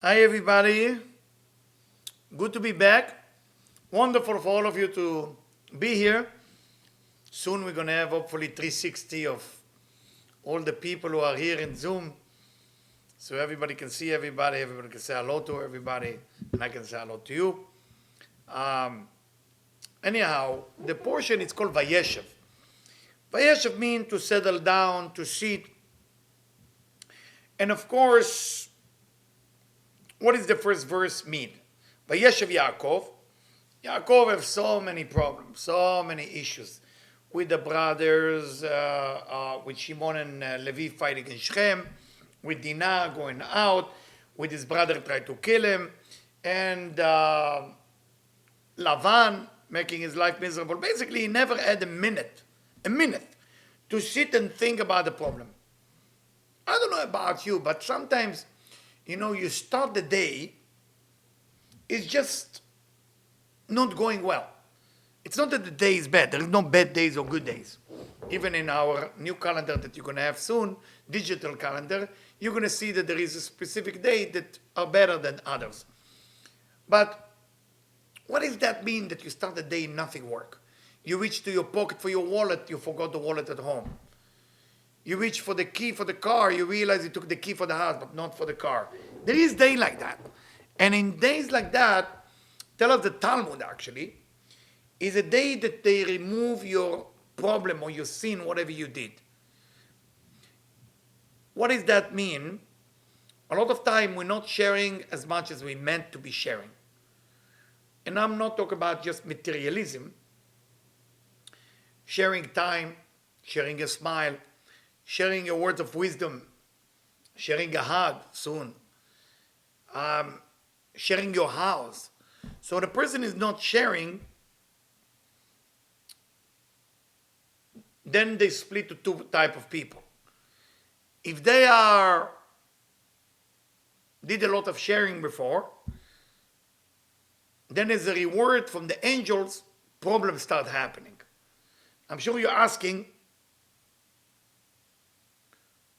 Hi, everybody. Good to be back. Wonderful for all of you to be here. Soon we're going to have hopefully 360 of all the people who are here in Zoom. So everybody can see everybody can say hello to everybody, and I can say hello to you. Anyhow, the portion is called Vayeshev. Vayeshev means to settle down, to sit. And of course, what does the first verse mean? Vayeshev Yaakov. Yaakov has so many problems, so many issues with the brothers, with Shimon and Levi fighting in Shechem, with Dinah going out, with his brother trying to kill him, and Lavan making his life miserable. Basically, he never had a minute to sit and think about the problem. I don't know about you, but sometimes, you start the day, it's just not going well. It's not that the day is bad. There is no bad days or good days. Even in our new calendar that you're going to have soon, digital calendar, you're going to see that there is a specific day that are better than others. But what does that mean that you start the day and nothing work? You reach to your pocket for your wallet, you forgot the wallet at home. You reach for the key for the car, you realize you took the key for the house, but not for the car. There is days like that. And in days like that, tell us the Talmud actually, is a day that they remove your problem or your sin, whatever you did. What does that mean? A lot of time we're not sharing as much as we meant to be sharing. And I'm not talking about just materialism. Sharing time, sharing a smile, sharing your words of wisdom, sharing a hug soon, sharing your house. So the person is not sharing, then they split to two type of people. If they did a lot of sharing before, then as a reward from the angels, problems start happening. I'm sure you're asking,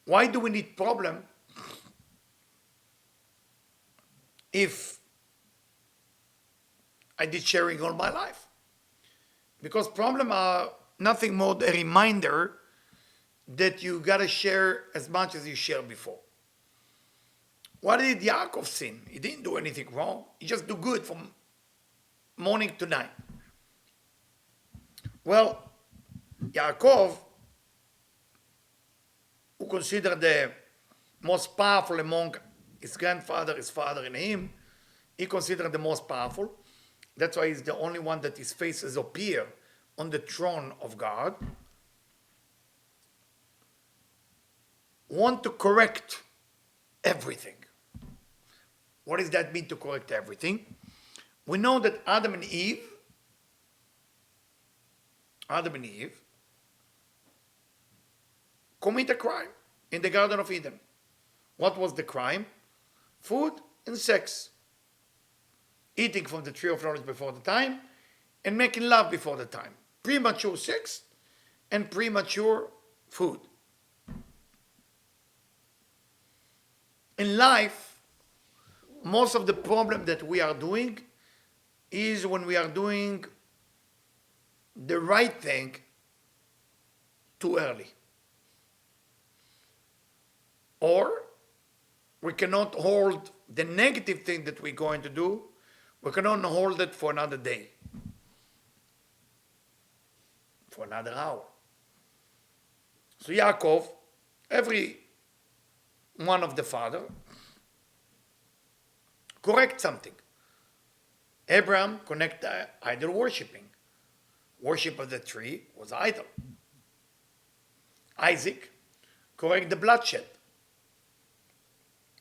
why do we need problem if I did sharing all my life? Because problem are nothing more than a reminder that you gotta share as much as you shared before. What did Yaakov sin? He didn't do anything wrong. He just do good from morning to night. Well, Yaakov, who considered the most powerful among his grandfather, his father, and him, he considered the most powerful. That's why he's the only one that his faces appear on the throne of God. Want to correct everything. What does that mean, to correct everything? We know that Adam and Eve commit a crime in the Garden of Eden. What was the crime? Food and sex. Eating from the tree of knowledge before the time and making love before the time. Premature sex and premature food. In life, most of the problem that we are doing is when we are doing the right thing too early. Or we cannot hold the negative thing that we're going to do, we cannot hold it for another day, for another hour. So Yaakov, every one of the father, correct something. Abraham connect idol worshipping. Worship of the tree was idol. Isaac correct the bloodshed.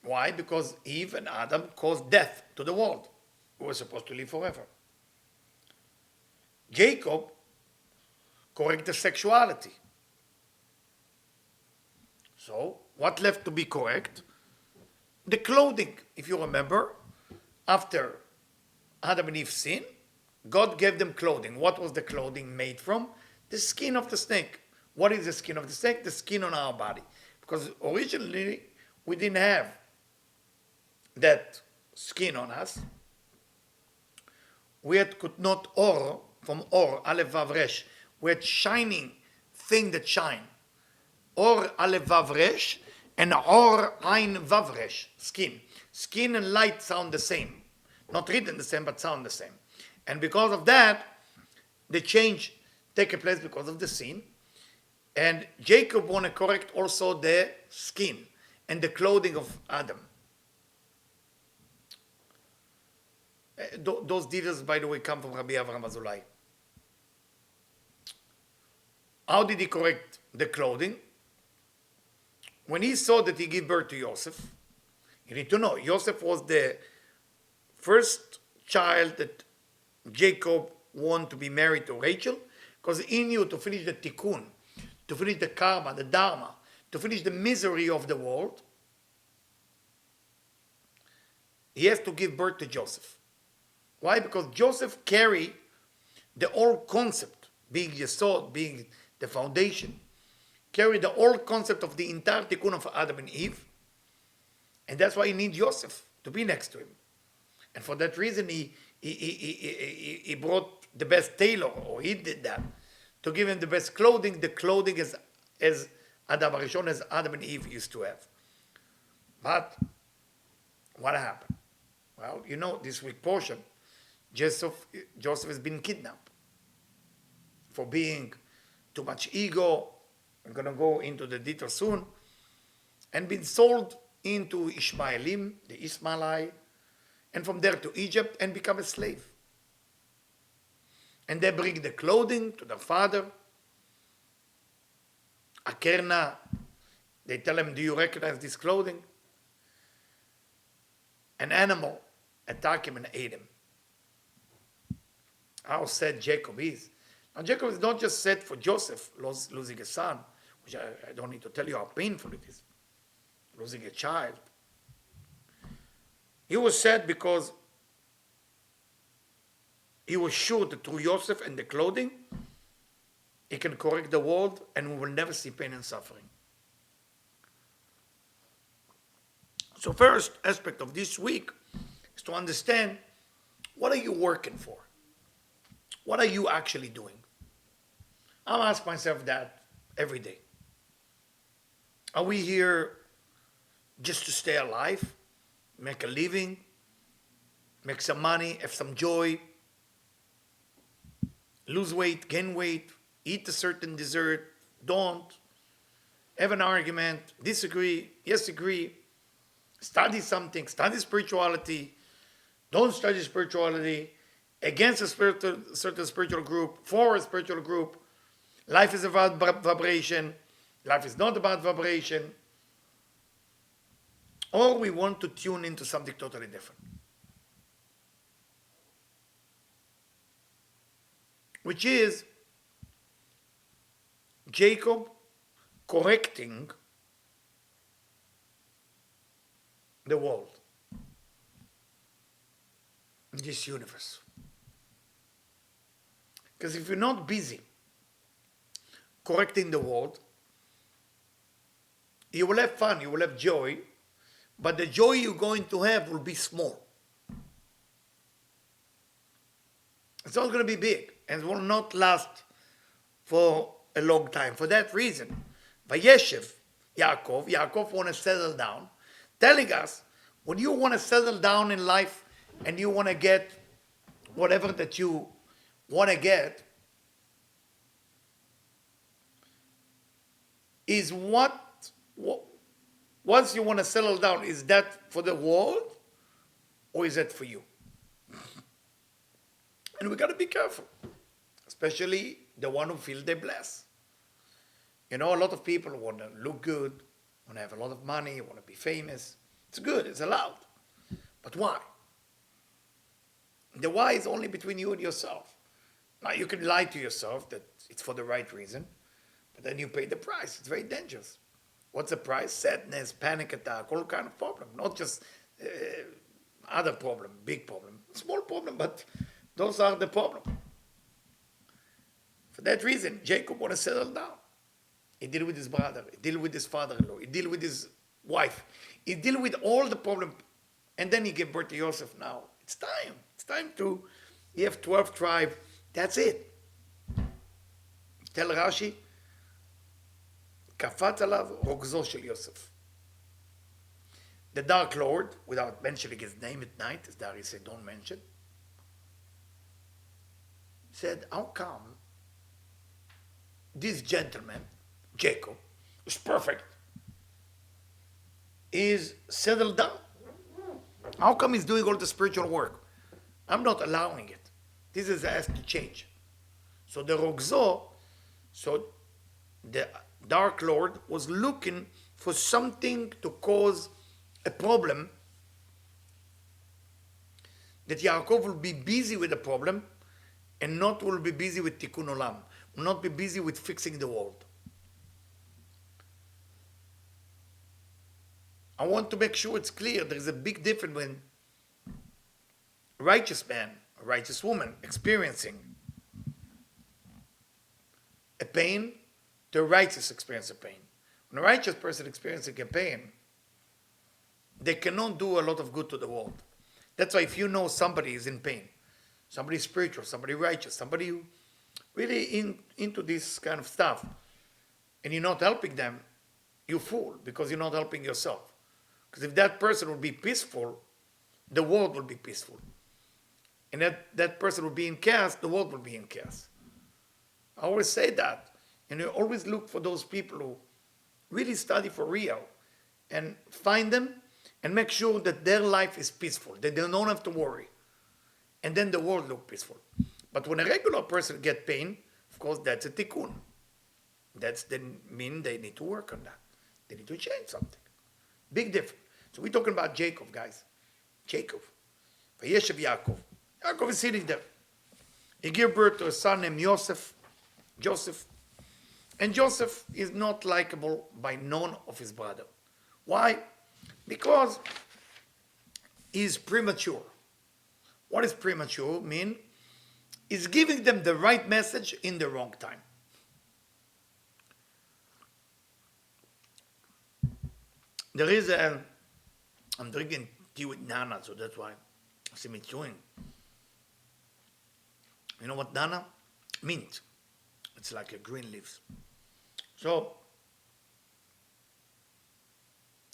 Why? Because Eve and Adam caused death to the world. We were supposed to live forever. Jacob correct the sexuality. So, what left to be correct? The clothing. If you remember, after Adam and Eve sinned, God gave them clothing. What was the clothing made from? The skin of the snake. What is the skin of the snake? The skin on our body. Because originally we didn't have that skin on us. We had kutnot or, from or, aleph vav resh. We had shining thing that shine. Or aleph vav resh, and or ein vav resh, skin. Skin and light sound the same. Not written the same, but sound the same. And because of that, the change take place because of the sin. And Jacob want to correct also the skin and the clothing of Adam. Those details, by the way, come from Rabbi Avraham Azulai. How did he correct the clothing? When he saw that he gave birth to Joseph, you need to know, Joseph was the first child that Jacob wanted to be married to Rachel, because he knew to finish the tikkun, to finish the karma, the dharma, to finish the misery of the world, he has to give birth to Joseph. Why? Because Joseph carried the whole concept, being Yesod, being the foundation, carried the whole concept of the entire tikkun of Adam and Eve. And that's why he needs Joseph to be next to him. And for that reason, he brought the best tailor, or he did that, to give him the best clothing, the clothing as Adam Arishon, as Adam and Eve used to have. But what happened? Well, you know, this week portion, Joseph has been kidnapped for being too much ego. I'm going to go into the details soon. And been sold into Ishmaelim, the Ismailite, and from there to Egypt and become a slave. And they bring the clothing to their father. Akerna, they tell him, do you recognize this clothing? An animal attacked him and ate him. How sad Jacob is. Now Jacob is not just sad for Joseph losing a son, which I don't need to tell you how painful it is, losing a child. He was sad because he was sure that through Joseph and the clothing, he can correct the world and we will never see pain and suffering. So first aspect of this week is to understand, what are you working for? What are you actually doing? I'm asking myself that every day. Are we here just to stay alive, make a living, make some money, have some joy, lose weight, gain weight, eat a certain dessert, don't, have an argument, disagree, yes, agree, study something, study spirituality, don't study spirituality, against a certain spiritual group, for a spiritual group. Life is about vibration. Life is not about vibration. Or we want to tune into something totally different. Which is Jacob correcting the world in this universe. Because if you're not busy correcting the world, you will have fun, you will have joy, but the joy you're going to have will be small. It's not going to be big, and it will not last for a long time. For that reason, Vayeshev, Yaakov want to settle down, telling us, when you want to settle down in life and you want to get whatever that you want to get, is once you want to settle down, is that for the world or is that for you? And we got to be careful, especially the one who feel they're blessed. You know, a lot of people want to look good, want to have a lot of money, want to be famous. It's good, it's allowed. But why? The why is only between you and yourself. Now, you can lie to yourself that it's for the right reason, but then you pay the price. It's very dangerous. What's the price? Sadness, panic attack, all kind of problem. Not just other problem, big problem, small problem, but those are the problem. For that reason, Jacob want to settle down. He deal with his brother. He deal with his father-in-law. He deal with his wife. He deal with all the problem And then he gave birth to Yosef. Now it's time. It's time to, you have 12 tribes. That's it. Tell Rashi, קפץ עליו רוגזו של יוסף. The Dark Lord, without mentioning his name at night, as Dari said, don't mention, said, how come this gentleman, Jacob, who's perfect, is settled down? How come he's doing all the spiritual work? I'm not allowing it. This has to change. So the Rogzo, so the Dark Lord was looking for something to cause a problem, that Yaakov will be busy with the problem and not will be busy with Tikkun Olam, will not be busy with fixing the world. I want to make sure it's clear. There is a big difference when a righteous man, a righteous woman experiencing a pain to a righteous experience of pain. When a righteous person experiencing a pain, they cannot do a lot of good to the world. That's why if you know somebody is in pain, somebody spiritual, somebody righteous, somebody who really into this kind of stuff, and you're not helping them, you fool, because you're not helping yourself. Because if that person would be peaceful, the world would be peaceful. And that person would be in chaos, the world would be in chaos. I always say that. And you always look for those people who really study for real and find them and make sure that their life is peaceful, that they don't have to worry. And then the world look peaceful. But when a regular person get pain, of course, that's a tikkun. That's then mean they need to work on that. They need to change something. Big difference. So we're talking about Jacob, guys. Jacob. Vayeshev Yaakov. Yaakov is sitting there. He gave birth to a son named Joseph. And Joseph is not likable by none of his brother. Why? Because he's premature. What does premature mean? He's giving them the right message in the wrong time. There is I'm drinking tea with Nana, so that's why I see me chewing. You know what Nana? Mint. It's like a green leaves. So,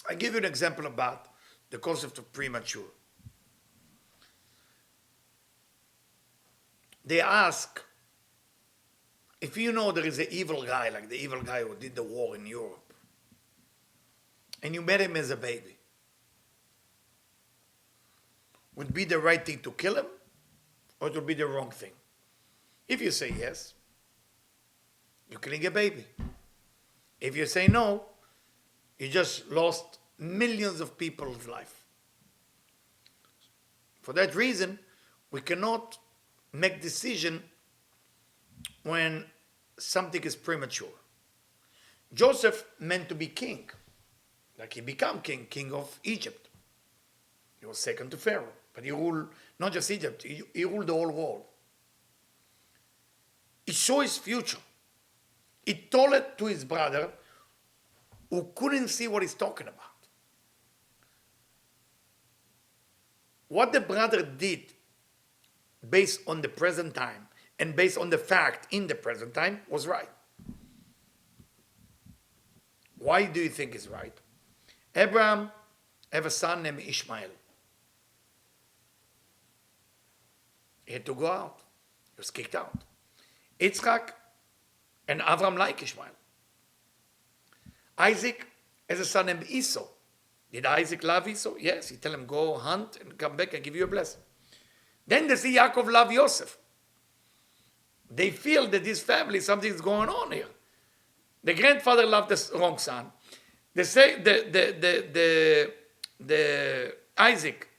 I give you an example about the concept of premature. They ask, if you know there is an evil guy, like the evil guy who did the war in Europe, and you met him as a baby, would it be the right thing to kill him, or it would be the wrong thing? If you say yes, you're killing a baby. If you say no, you just lost millions of people's life. For that reason, we cannot make decision when something is premature. Joseph meant to be king, like he became king of Egypt. He was second to Pharaoh, but he ruled not just Egypt, he ruled the whole world. He saw his future. He told it to his brother, who couldn't see what he's talking about. What the brother did, based on the present time, and based on the fact in the present time, was right. Why do you think it's right? Abraham had a son named Ishmael. He had to go out. He was kicked out. Yitzchak and Avram like Ishmael. Isaac has a son named Esau. Did Isaac love Esau? Yes. He tell him, go hunt and come back and give you a blessing. Then they see Yaakov love Yosef. They feel that this family, something's going on here. The grandfather loved the wrong son. They say the Isaac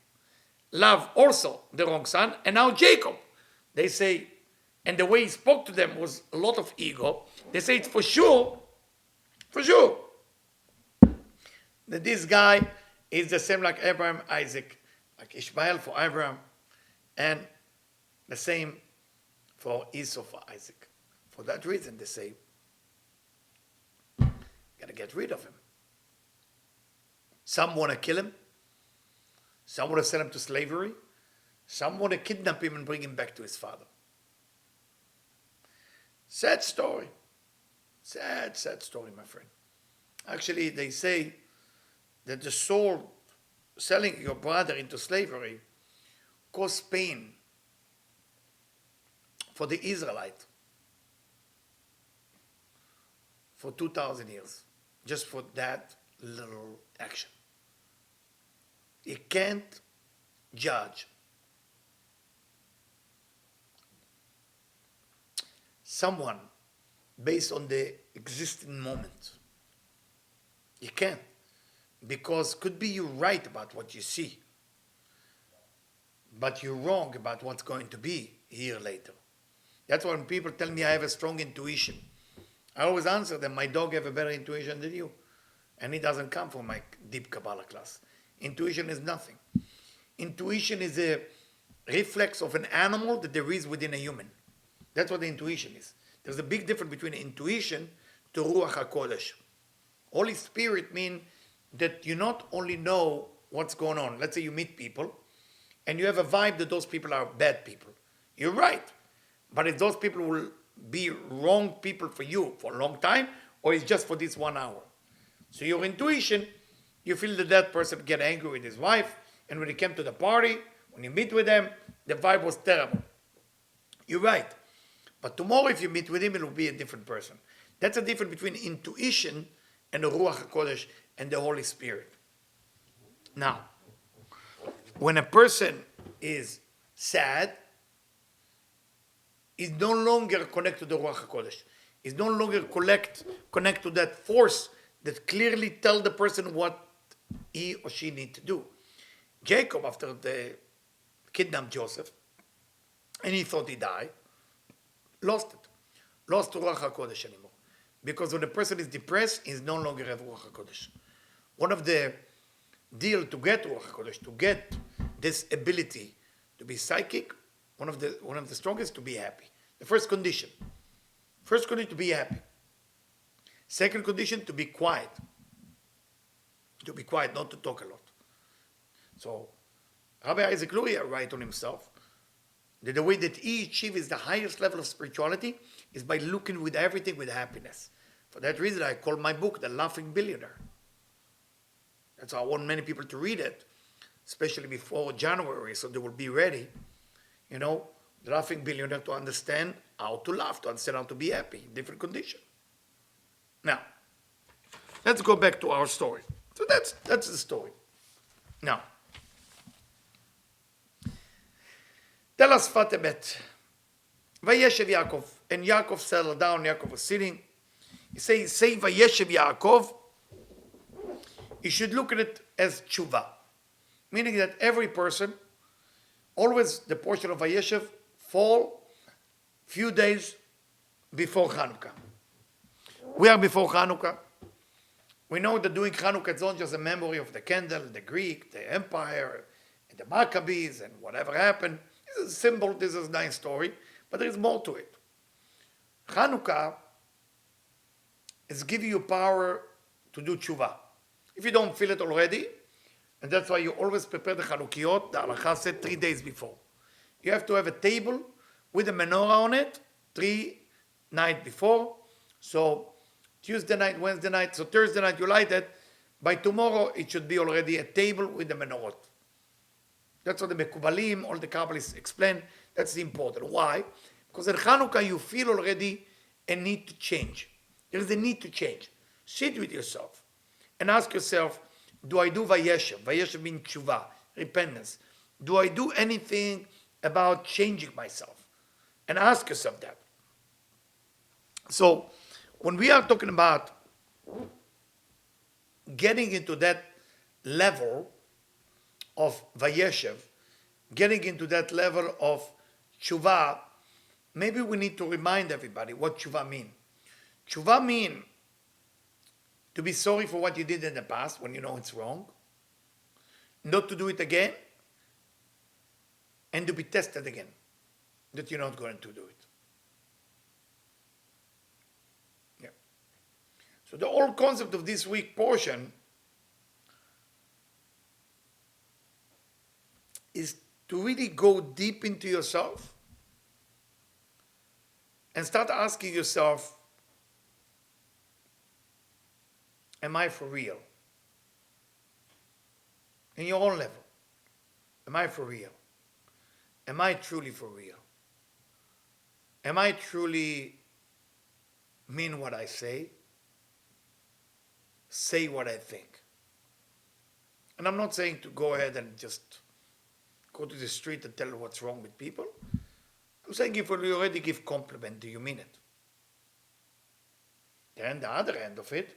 loved also the wrong son, and now Jacob. They say, and the way he spoke to them was a lot of ego. They say it's for sure, that this guy is the same like Abraham, Isaac, like Ishmael for Abraham, and the same for Esau for Isaac. For that reason, they say, gotta get rid of him. Some want to kill him. Some want to sell him to slavery. Some want to kidnap him and bring him back to his father. Sad story. Sad, sad story, my friend. Actually, they say that the soul selling your brother into slavery caused pain for the Israelite for 2,000 years, just for that little action. You can't judge someone based on the existing moment. You can't. Because could be you're right about what you see, but you're wrong about what's going to be a year later. That's why when people tell me I have a strong intuition, I always answer them, my dog have a better intuition than you. And it doesn't come from my deep Kabbalah class. Intuition is nothing. Intuition is a reflex of an animal that there is within a human. That's what the intuition is. There's a big difference between intuition to Ruach HaKodesh. Holy Spirit means that you not only know what's going on. Let's say you meet people and you have a vibe that those people are bad people. You're right. But if those people will be wrong people for you for a long time, or it's just for this 1 hour. So your intuition, you feel that person get angry with his wife, and when he came to the party, when you meet with them, the vibe was terrible. You're right. But tomorrow if you meet with him, it will be a different person. That's the difference between intuition and the Ruach HaKodesh and the Holy Spirit. Now, when a person is sad, is no longer connected to the Ruach HaKodesh. Is no longer connect to that force that clearly tell the person what he or she need to do. Jacob, after they kidnapped Joseph, and he thought he died, lost it. Lost Ruach HaKodesh anymore. Because when a person is depressed, he no longer have Ruach HaKodesh. One of the deal to get Ruach HaKodesh, to get this ability to be psychic, one of the strongest, to be happy. The first condition to be happy. Second condition, to be quiet. To be quiet, not to talk a lot. So, Rabbi Isaac Luria writes on himself that the way that he achieves the highest level of spirituality is by looking with everything with happiness. For that reason, I call my book The Laughing Billionaire. That's why I want many people to read it, especially before January, so they will be ready. You know, the Laughing Billionaire, to understand how to laugh, to understand how to be happy in different conditions. Now, let's go back to our story. So that's the story. Now, tell us Fatebet. Vayeshev Yaakov. And Yaakov settled down. Yaakov was sitting. He say Vayeshev Yaakov. You should look at it as tshuva. Meaning that every person, always the portion of Vayeshev fall few days before Hanukkah. We are before Hanukkah. We know that doing Hanukkah is not just a memory of the candle, the Greek, the empire, and the Maccabees, and whatever happened. This is a symbol, this is a nice story, but there is more to it. Hanukkah is giving you power to do tshuva. If you don't feel it already, and that's why you always prepare the Chanukiot, the Halacha said 3 days before. You have to have a table with a menorah on it 3 nights before. So Tuesday night, Wednesday night, so Thursday night you light it. By tomorrow it should be already a table with the menorah. That's what the Mekubalim, all the Kabbalists explain. That's important. Why? Because at Hanukkah you feel already a need to change. There is a need to change. Sit with yourself and ask yourself, do I do Vayeshev? Vayeshev means tshuva, repentance. Do I do anything about changing myself? And ask yourself that. So, when we are talking about getting into that level of Vayeshev, getting into that level of tshuva, maybe we need to remind everybody what tshuva means. Tshuva means to be sorry for what you did in the past when you know it's wrong, not to do it again, and to be tested again, that you're not going to do it. Yeah. So the whole concept of this week portion to really go deep into yourself and start asking yourself, am I for real? In your own level, am I for real? Am I truly for real? Am I truly mean what I say what I think? And I'm not saying to go ahead and just go to the street and tell what's wrong with people. I'm saying if you already give compliment, do you mean it? Then the other end of it,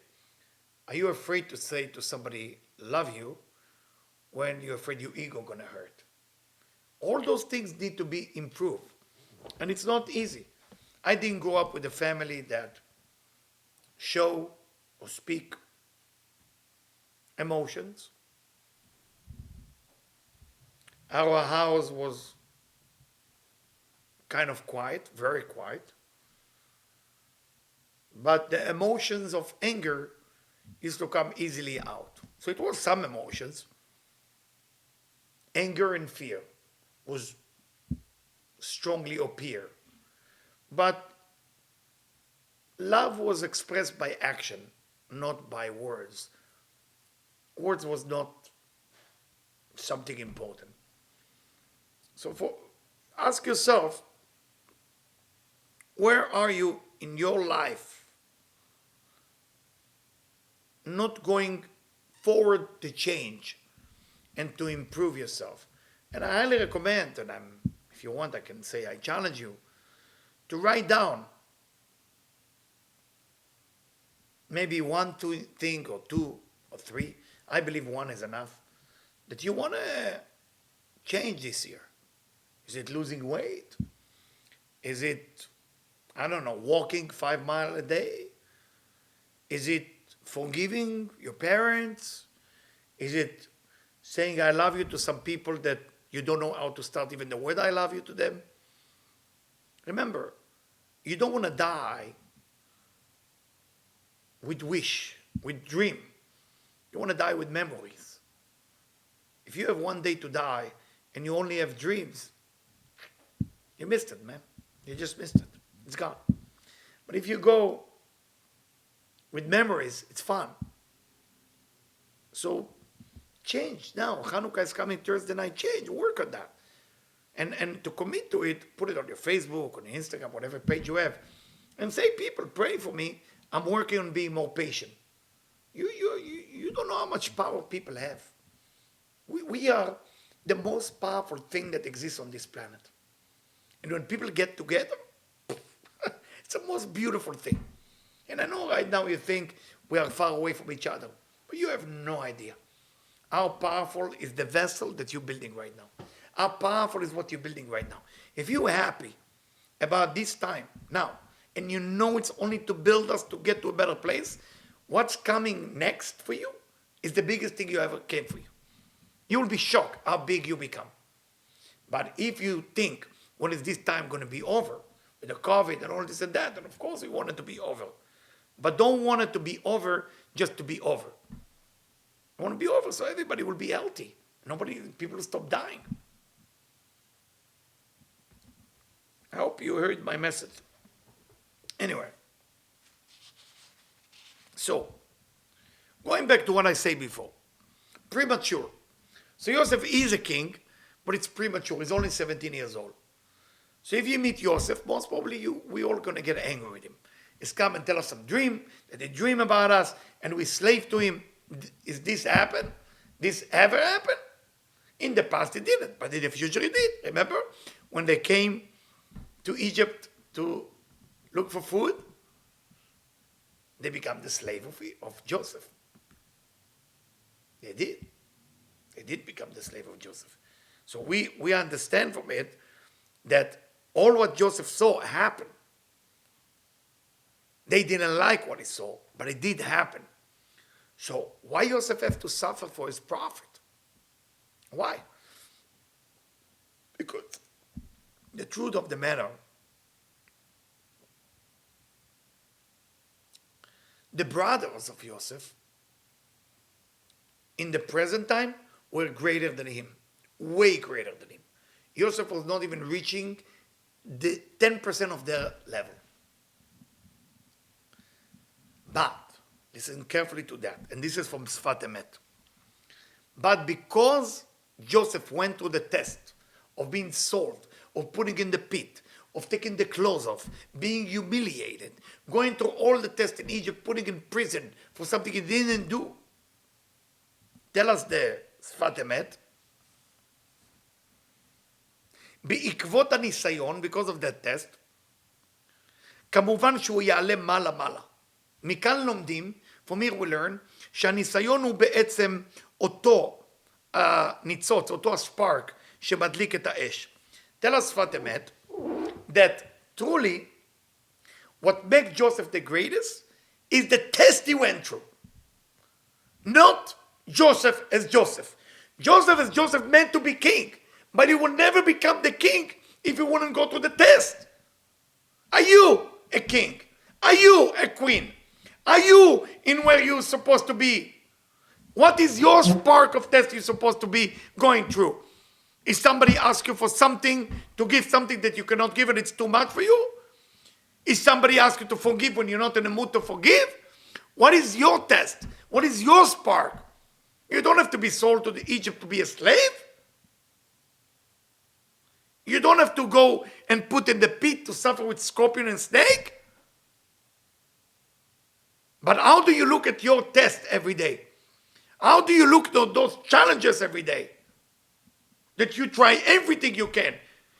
are you afraid to say to somebody, love you, when you're afraid your ego gonna hurt? All those things need to be improved. And it's not easy. I didn't grow up with a family that show or speak emotions. Our house was kind of quiet, very quiet. But the emotions of anger used to come easily out. So it was some emotions. Anger and fear was strongly appear. But love was expressed by action, not by words. Words was not something important. So ask yourself, where are you in your life not going forward to change and to improve yourself? And I highly recommend, and if you want, I can say I challenge you to write down maybe one, two thing, or two or three. I believe one is enough that you want to change this year. Is it losing weight? Is it, I don't know, walking 5 miles a day? Is it forgiving your parents? Is it saying I love you to some people that you don't know how to start even the word I love you to them? Remember, you don't want to die with wish, with dream. You want to die with memories. If you have one day to die and you only have dreams, you missed it, man. You just missed it. It's gone. But if you go with memories, it's fun. So change now. Hanukkah is coming Thursday night. Change. Work on that. And to commit to it, put it on your Facebook, on Instagram, whatever page you have. And say, people, pray for me. I'm working on being more patient. You don't know how much power people have. We are the most powerful thing that exists on this planet. And when people get together, it's the most beautiful thing. And I know right now you think we are far away from each other, but you have no idea how powerful is the vessel that you're building right now. How powerful is what you're building right now. If you're happy about this time now, and you know it's only to build us to get to a better place, what's coming next for you is the biggest thing you ever came for you. You will be shocked how big you become. But if you think, when is this time going to be over? With the COVID and all this and that, and of course we want it to be over. But don't want it to be over just to be over. I want to be over so everybody will be healthy. People will stop dying. I hope you heard my message. Anyway. So, going back to what I said before. Premature. So Yosef is a king, but it's premature. He's only 17 years old. So if you meet Yosef, most probably we all going to get angry with him. He's come and tell us some dream, that they dream about us, and we slave to him. Is this happen? This ever happened? In the past it didn't, but in the future it did. Remember when they came to Egypt to look for food? They become the slave of Joseph. They did. They did become the slave of Joseph. So we understand from it that all what Joseph saw happened. They didn't like what he saw, but it did happen. So why Joseph have to suffer for his prophet? Why? Because the truth of the matter, the brothers of Joseph in the present time were greater than him, way greater than him. Joseph was not even reaching the 10% of their level. But, listen carefully to that, and this is from Sfat Emet. But because Joseph went through the test of being sold, of putting in the pit, of taking the clothes off, being humiliated, going through all the tests in Egypt, putting in prison for something he didn't do. Tell us the Sfat Emet. בעקבות הניסיון, because of that test, כמובן שהוא יעלה מעלה. מכאן לומדים, from here we learn, שהניסיון הוא בעצם אותו ניצוץ, אותו הספארק שמדליק את האש. Tell us שפת אמת, that truly, what makes Joseph the greatest is the test he went through. Not Joseph as Joseph. Joseph as Joseph meant to be king, but he will never become the king if he wouldn't go through the test. Are you a king? Are you a queen? Are you in where you're supposed to be? What is your spark of test you're supposed to be going through? If somebody asks you for something, to give something that you cannot give and it's too much for you? If somebody asks you to forgive when you're not in the mood to forgive? What is your test? What is your spark? You don't have to be sold to Egypt to be a slave. You don't have to go and put in the pit to suffer with scorpion and snake. But how do you look at your test every day? How do you look at those challenges every day? That you try everything you can.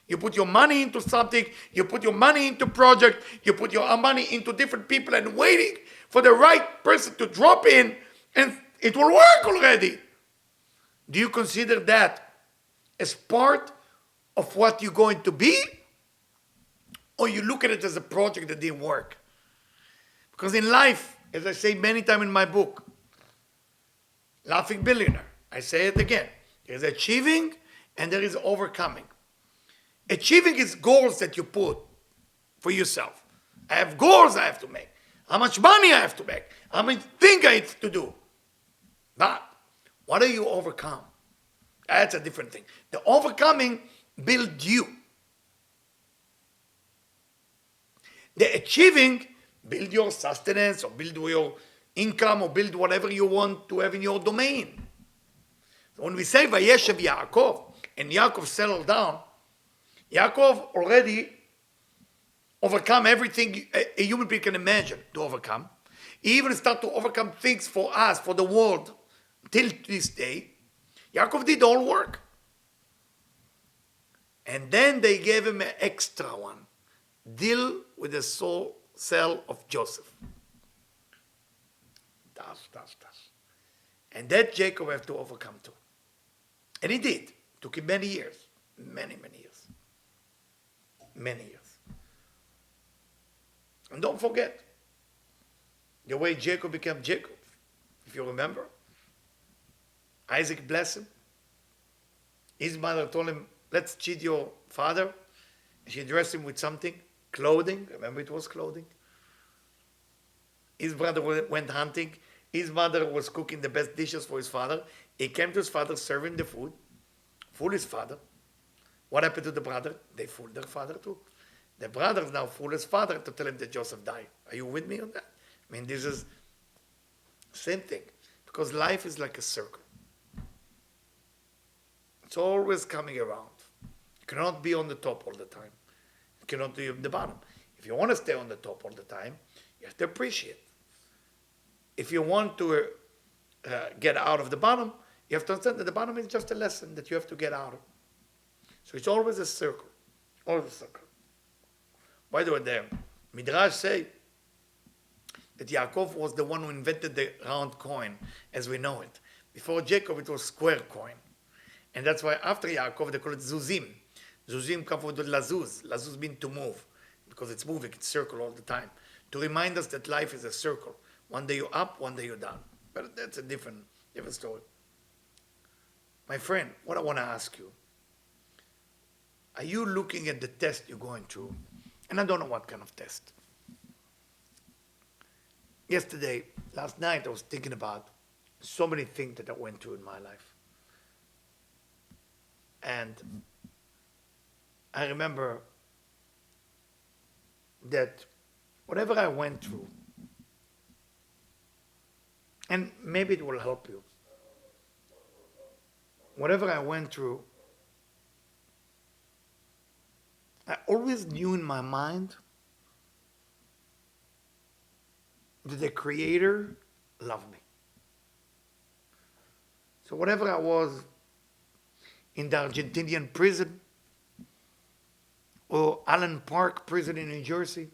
You put your money into something, you put your money into project, you put your money into different people and waiting for the right person to drop in and it will work already. Do you consider that as part of what you're going to be? Or you look at it as a project that didn't work? Because in life, as I say many times in my book, Laughing Billionaire, I say it again, there's achieving and there is overcoming. Achieving is goals that you put for yourself. I have goals I have to make. How much money I have to make. How many things I have to do. But what do you overcome? That's a different thing. The overcoming builds you. The achieving build your sustenance or build your income or build whatever you want to have in your domain. So when we say Vayeshev Yaakov and Yaakov settled down, Yaakov already overcome everything a human being can imagine to overcome. He even started to overcome things for us, for the world, till this day. Yaakov did all work. And then they gave him an extra one. Deal with the soul cell of Joseph. Das. And that Jacob had to overcome too. And he did. Took him many years. Many years. Many years. And don't forget the way Jacob became Jacob. If you remember, Isaac blessed him. His mother told him, let's cheat your father. She dressed him with something, clothing. Remember, it was clothing. His brother went hunting. His mother was cooking the best dishes for his father. He came to his father serving the food. Fool his father. What happened to the brother? They fooled their father too. The brother now fooled his father to tell him that Joseph died. Are you with me on that? I mean, this is same thing. Because life is like a circle. It's always coming around. You cannot be on the top all the time. You cannot be on the bottom. If you want to stay on the top all the time, you have to appreciate. If you want to get out of the bottom, you have to understand that the bottom is just a lesson that you have to get out of. So it's always a circle. Always a circle. By the way, the Midrash say that Yaakov was the one who invented the round coin as we know it. Before Jacob, it was square coin. And that's why after Yaakov, they call it Zuzim. Zuzim come from the lazuz. Lazuz means to move. Because it's moving, it's circle all the time. To remind us that life is a circle. One day you're up, one day you're down. But that's a different story. My friend, what I want to ask you, are you looking at the test you're going through? And I don't know what kind of test. Last night, I was thinking about so many things that I went through in my life. And I remember that whatever I went through, and maybe it will help you, whatever I went through, I always knew in my mind that the Creator loved me. So whatever I was in the Argentinian prison or Allen Park prison in New Jersey,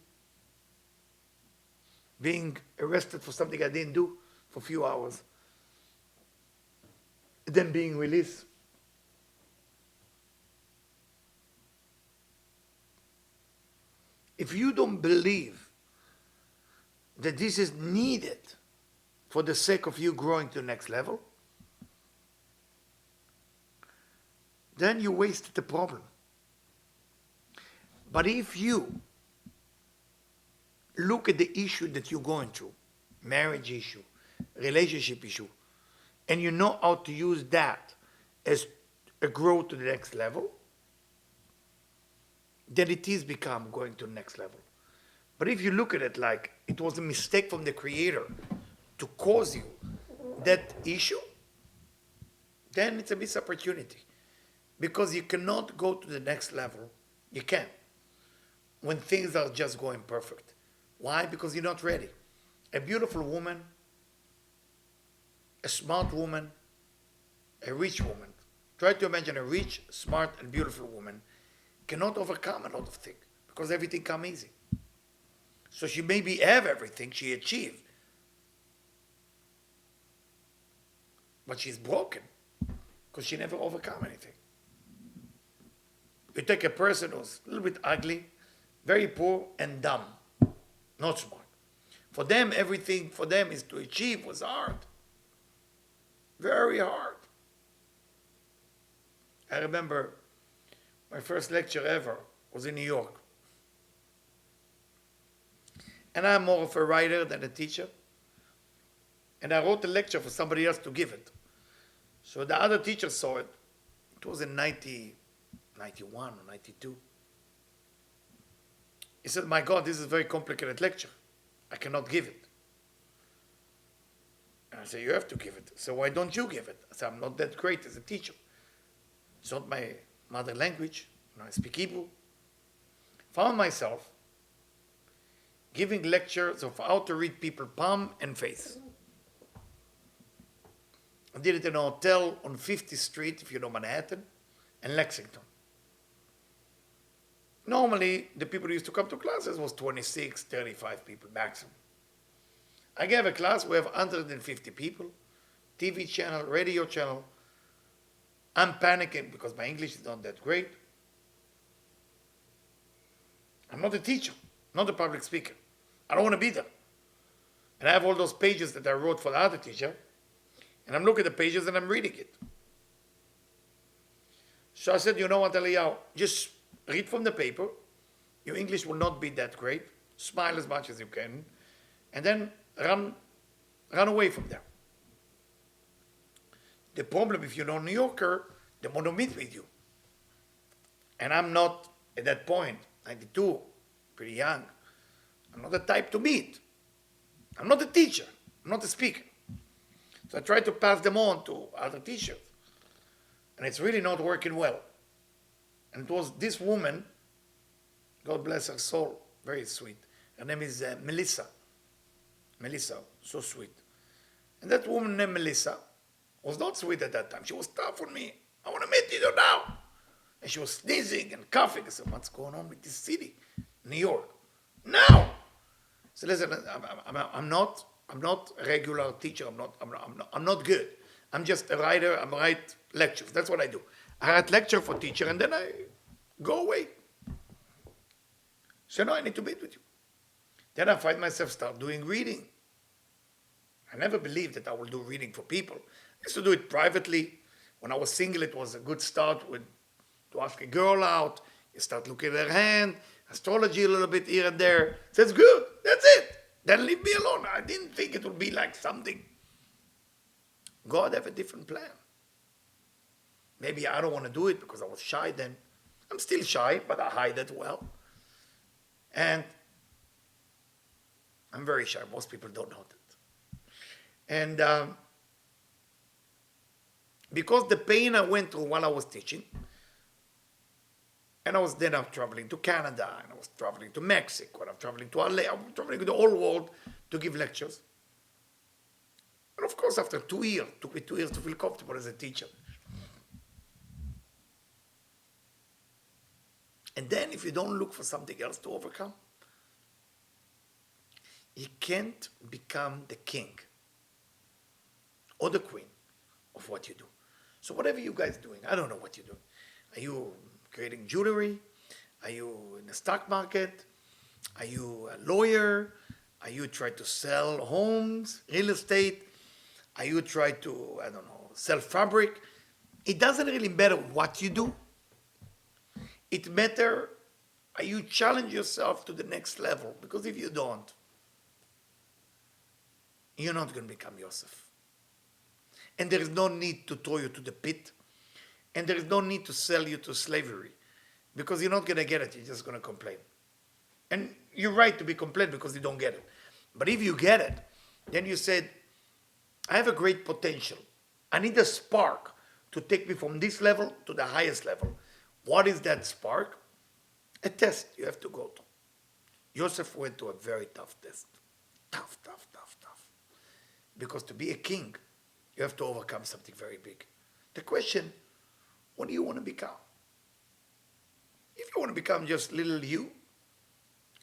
being arrested for something I didn't do for a few hours, then being released. If you don't believe that this is needed for the sake of you growing to the next level, then you wasted the problem. But if you look at the issue that you're going through, marriage issue, relationship issue, and you know how to use that as a growth to the next level, then it is become going to the next level. But if you look at it like it was a mistake from the Creator to cause you that issue, then it's a missed opportunity. Because you cannot go to the next level. You can't. When things are just going perfect. Why? Because you're not ready. A beautiful woman, a smart woman, a rich woman. Try to imagine a rich, smart, and beautiful woman cannot overcome a lot of things because everything comes easy. So she maybe have everything she achieved, but she's broken because she never overcome anything. You take a person who's a little bit ugly, very poor, and dumb, not smart. For them, everything for them is to achieve was hard. Very hard. I remember my first lecture ever was in New York. And I'm more of a writer than a teacher. And I wrote a lecture for somebody else to give it. So the other teacher saw it. It was in 91 or 92. He said, my God, this is a very complicated lecture. I cannot give it. And I said, you have to give it. So why don't you give it? I said, I'm not that great as a teacher. It's not my mother language. I speak Hebrew. Found myself giving lectures of how to read people palm and face. I did it in a hotel on 50th Street, if you know Manhattan, and Lexington. Normally, the people who used to come to classes was 26, 35 people maximum. I gave a class, we have 150 people, TV channel, radio channel. I'm panicking because my English is not that great. I'm not a teacher, not a public speaker. I don't want to be there. And I have all those pages that I wrote for the other teacher, and I'm looking at the pages and I'm reading it. So I said, you know what, Eliyahu, just read from the paper. Your English will not be that great. Smile as much as you can. And then run away from there. The problem, if you're not a New Yorker, they want to meet with you. And I'm not, at that point, 92, pretty young. I'm not the type to meet. I'm not a teacher. I'm not a speaker. So I try to pass them on to other teachers. And it's really not working well. And it was this woman, God bless her soul, very sweet. Her name is Melissa. Melissa, so sweet. And that woman named Melissa was not sweet at that time. She was tough on me. I want to meet you now. And she was sneezing and coughing. I said, what's going on with this city? New York. Now! So listen, I'm not a regular teacher. I'm not good. I'm just a writer. I write lectures. That's what I do. I write lecture for teacher and then I go away. So no, I need to meet with you. Then I find myself start doing reading. I never believed that I will do reading for people. I used to do it privately. When I was single, it was a good start to ask a girl out. You start looking at her hand, astrology a little bit here and there. That's good. That's it. Then leave me alone. I didn't think it would be like something. God have a different plan. Maybe I don't want to do it because I was shy then. I'm still shy, but I hide it well. And I'm very shy. Most people don't know that. And because the pain I went through while I was teaching, and I was traveling to Canada, and I was traveling to Mexico, and I'm traveling to LA, I'm traveling to the whole world to give lectures. And of course, after 2 years, it took me 2 years to feel comfortable as a teacher. And then if you don't look for something else to overcome, you can't become the king or the queen of what you do. So whatever you guys doing, I don't know what you're doing. Are you creating jewelry? Are you in the stock market? Are you a lawyer? Are you trying to sell homes, real estate? Are you trying to, I don't know, sell fabric? It doesn't really matter what you do. It matters, are you challenge yourself to the next level? Because if you don't, you're not going to become Yosef. And there is no need to throw you to the pit. And there is no need to sell you to slavery. Because you're not going to get it, you're just going to complain. And you're right to be complained because you don't get it. But if you get it, then you said, I have a great potential. I need a spark to take me from this level to the highest level. What is that spark? A test you have to go to. Joseph went to a very tough test. Tough. Because to be a king, you have to overcome something very big. The question, what do you want to become? If you want to become just little you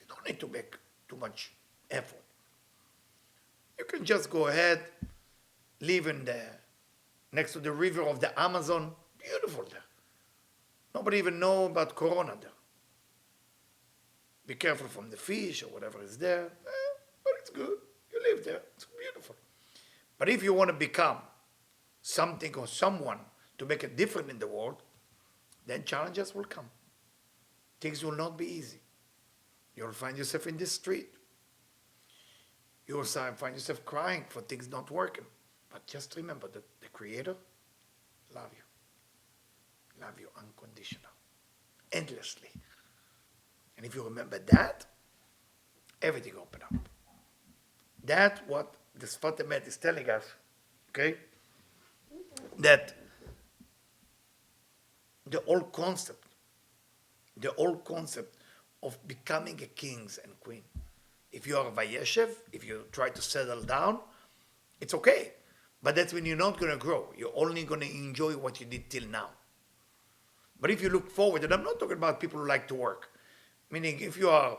don't need to make too much effort. You can just go ahead, live in there, next to the river of the Amazon. Beautiful there. Nobody even know about Corona there. Be careful from the fish or whatever is there. But it's good. You live there. It's beautiful. But if you want to become something or someone to make a difference in the world, then challenges will come. Things will not be easy. You'll find yourself in the street. You'll find yourself crying for things not working. But just remember that the Creator loves you. Love you unconditional. Endlessly. And if you remember that, everything open up. That's what the Sfat Emet is telling us, okay? That the whole concept of becoming a king and queen. If you are a Vayeshev, if you try to settle down, it's okay. But that's when you're not going to grow. You're only going to enjoy what you did till now. But if you look forward, and I'm not talking about people who like to work, meaning if you are,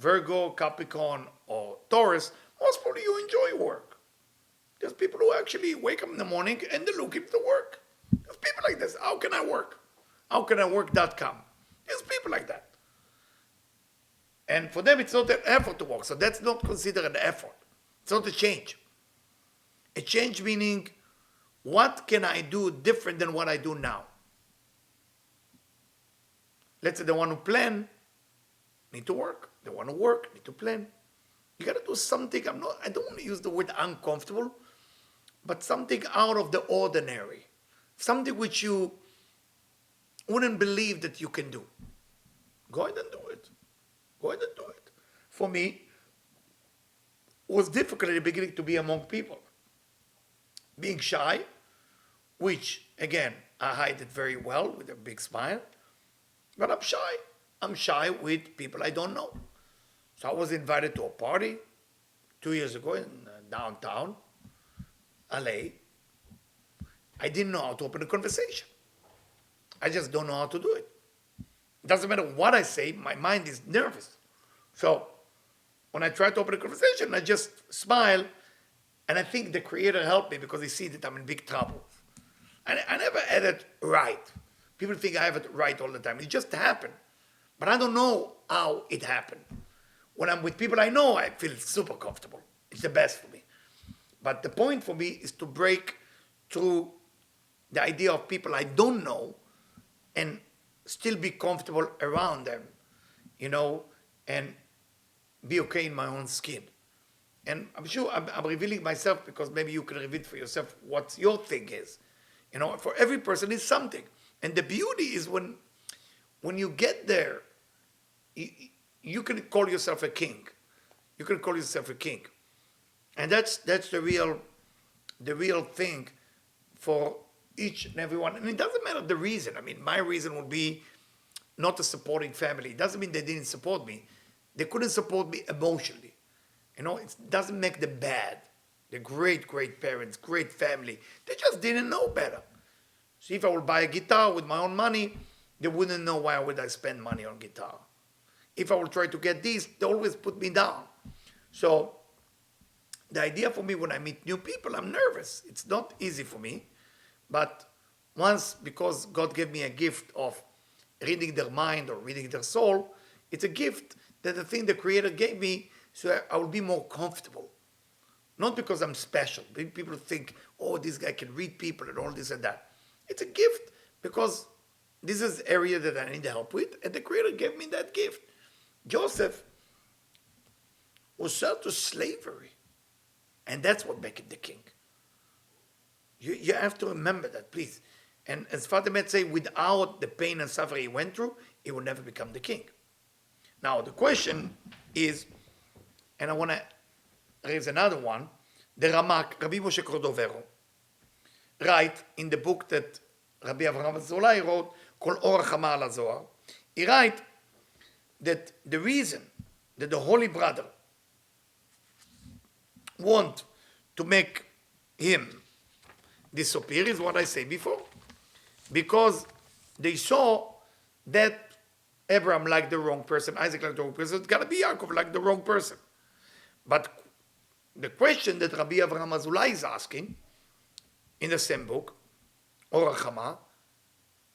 Virgo, Capricorn, or Taurus, most probably you enjoy work. There's people who actually wake up in the morning and they're looking for work. There's people like this. How can I work? How can I work.com? There's people like that. And for them, it's not an effort to work. So that's not considered an effort. It's not a change. A change meaning, what can I do different than what I do now? Let's say the one who plan need to work. The one who work need to plan. You got to do something. I don't want to use the word uncomfortable, but something out of the ordinary. Something which you wouldn't believe that you can do. Go ahead and do it. Go ahead and do it. For me, it was difficult at the beginning to be among people. Being shy, which, again, I hide it very well with a big smile, but I'm shy. I'm shy with people I don't know. So I was invited to a party 2 years ago in downtown LA. I didn't know how to open a conversation. I just don't know how to do it. It doesn't matter what I say, my mind is nervous. So when I try to open a conversation, I just smile, and I think the Creator helped me because he sees that I'm in big trouble. I never had it right. People think I have it right all the time. It just happened. But I don't know how it happened. When I'm with people I know, I feel super comfortable. It's the best for me. But the point for me is to break through the idea of people I don't know and still be comfortable around them, and be okay in my own skin. And I'm sure I'm revealing myself because maybe you can reveal for yourself what your thing is. For every person is something. And the beauty is when you get there, you can call yourself a king. You can call yourself a king. And that's the real thing for each and every one. And it doesn't matter the reason. I mean, my reason would be not a supporting family. It doesn't mean they didn't support me. They couldn't support me emotionally. You know, it doesn't make them bad. They're great, great parents, great family. They just didn't know better. So if I would buy a guitar with my own money, they wouldn't know why would I spend money on guitar. If I would try to get this, they always put me down. So the idea for me when I meet new people, I'm nervous. It's not easy for me. But once, because God gave me a gift of reading their mind or reading their soul, it's a gift that the thing the Creator gave me so I will be more comfortable. Not because I'm special. People think, oh, this guy can read people and all this and that. It's a gift because this is an area that I need help with, and the Creator gave me that gift. Joseph was sold to slavery, and that's what made him the king. You have to remember that, please. And as Father Met say, without the pain and suffering he went through, he would never become the king. Now, the question is, and I want to raise another one, the Ramak, Rabbi Moshe Cordovero, write in the book that Rabbi Avraham Zolai wrote, called Or HaChama al HaZohar, he write that the reason that the Holy Brother want to make him disappear is what I said before. Because they saw that Abraham liked the wrong person, Isaac liked the wrong person, it's got to be Yaakov like the wrong person. But the question that Rabbi Avraham Azulai is asking in the same book, Or HaChama,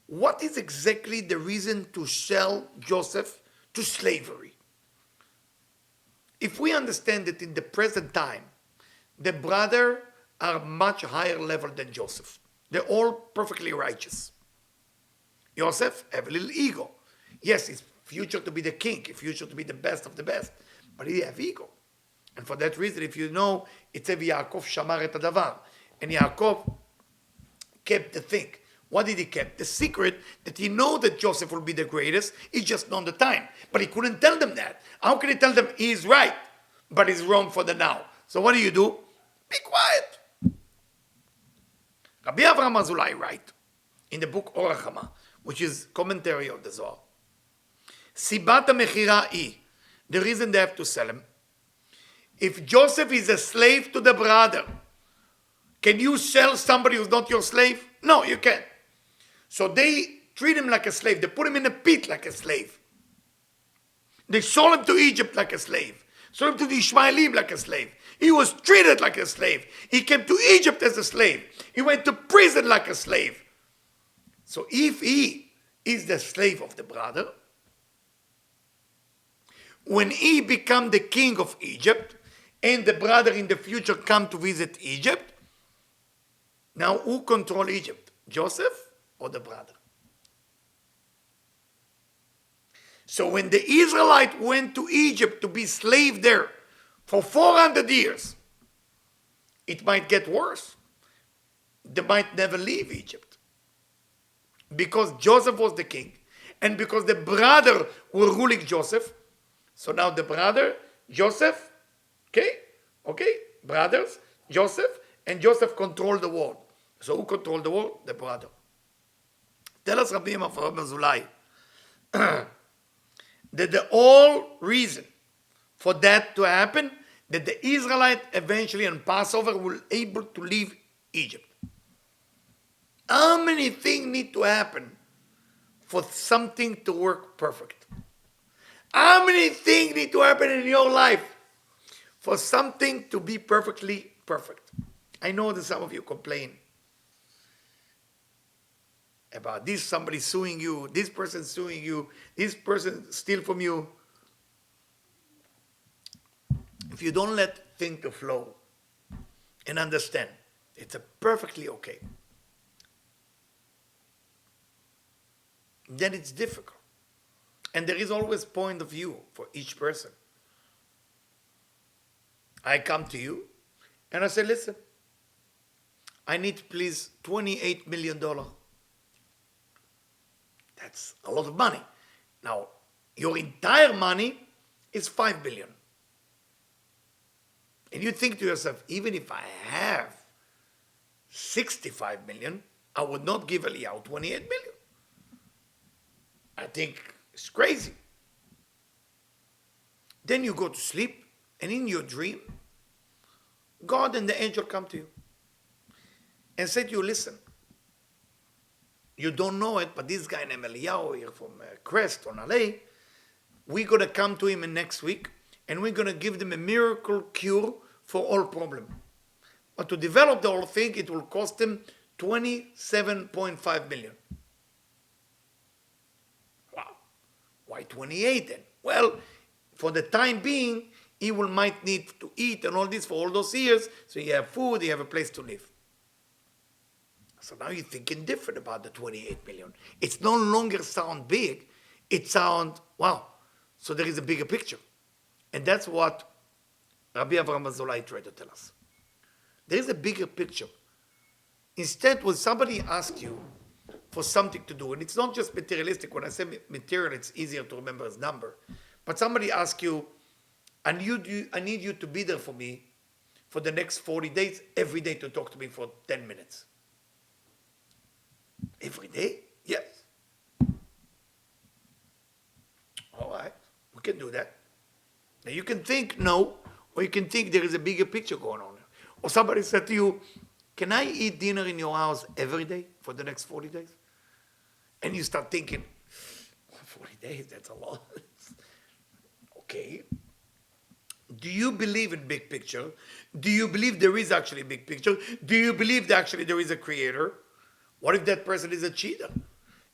what is exactly the reason to sell Joseph to slavery? If we understand that in the present time, the brothers are much higher level than Joseph. They're all perfectly righteous. Joseph have a little ego. Yes, his future to be the king, his future to be the best of the best, but he have ego. And for that reason, if you know, it says Yaakov shamar et hadavar. And Yaakov kept the thing. What did he keep? The secret that he know that Joseph will be the greatest. He just known the time. But he couldn't tell them that. How can he tell them he is right, but he's wrong for the now? So what do? Be quiet. Rabbi Avraham Azulai write in the book Or HaChama, which is commentary of the Zohar. Sibat HaMechira I, the reason they have to sell him. If Joseph is a slave to the brother, can you sell somebody who's not your slave? No, you can't. So they treat him like a slave. They put him in a pit like a slave. They sold him to Egypt like a slave. Sold him to the Ishmaelim like a slave. He was treated like a slave. He came to Egypt as a slave. He went to prison like a slave. So if he is the slave of the brother, when he become the king of Egypt, and the brother in the future come to visit Egypt, now who control Egypt? Joseph or the brother? So when the Israelite went to Egypt to be slave there for 400 years, it might get worse. They might never leave Egypt. Because Joseph was the king, and because the brother were ruling Joseph, so now the brother, Joseph, okay, brothers, Joseph, and Joseph controlled the world. So who controlled the world? The brother. Tell us Rabbi Avraham Azulai that the whole reason for that to happen, that the Israelite eventually on Passover will able to leave Egypt. How many things need to happen for something to work perfect? How many things need to happen in your life for something to be perfectly perfect? I know that some of you complain about this, somebody suing you, this person suing you, this person steal from you. If you don't let things to flow and understand, it's a perfectly okay. Then it's difficult. And there is always point of view for each person. I come to you and I say, listen, I need please $28 million. That's a lot of money. Now, your entire money is 5 billion. And you think to yourself, even if I have 65 million, I would not give Eliyahu 28 million. I think it's crazy. Then you go to sleep, and in your dream, God and the angel come to you and say to you, listen, you don't know it, but this guy named Eliyahu here from Crest on LA, we're going to come to him next week, and we're going to give them a miracle cure for all problem. But to develop the whole thing, it will cost them 27.5 million. Wow. Why 28 then? Well, for the time being, he might need to eat and all this for all those years, so you have food, you have a place to live. So now you're thinking different about the 28 million. It's no longer sound big, it sounds, wow, so there is a bigger picture. And that's what Rabbi Avraham Azulai tried to tell us. There is a bigger picture. Instead, when somebody asks you for something to do, and it's not just materialistic, when I say material, it's easier to remember as number, but somebody asks you, I need you to be there for me for the next 40 days, every day to talk to me for 10 minutes. Every day? Yes. All right, we can do that. Now you can think no, or you can think there is a bigger picture going on. Or somebody said to you, can I eat dinner in your house every day for the next 40 days? And you start thinking, 40 days, that's a lot. Okay. Do you believe in big picture? Do you believe there is actually a big picture? Do you believe that actually there is a creator? What if that person is a cheater?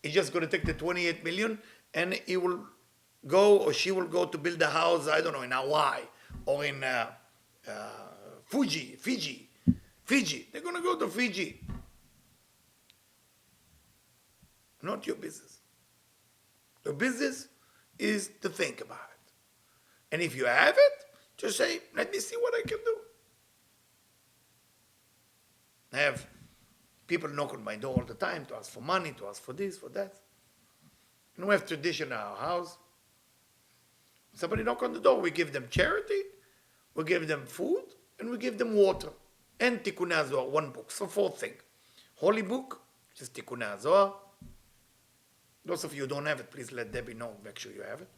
He's just going to take the 28 million and he will go, or she will go to build a house, I don't know, in Hawaii or in Fiji. They're going to go to Fiji. Not your business. Your business is to think about it. And if you have it, just say, let me see what I can do. I have people knock on my door all the time to ask for money, to ask for this, for that. And we have tradition in our house. Somebody knock on the door, we give them charity, we give them food, and we give them water. And Tikkunei HaZohar, one book. So 4 things. Holy book, just Tikkunei HaZohar. Those of you who don't have it, please let Debbie know. Make sure you have it.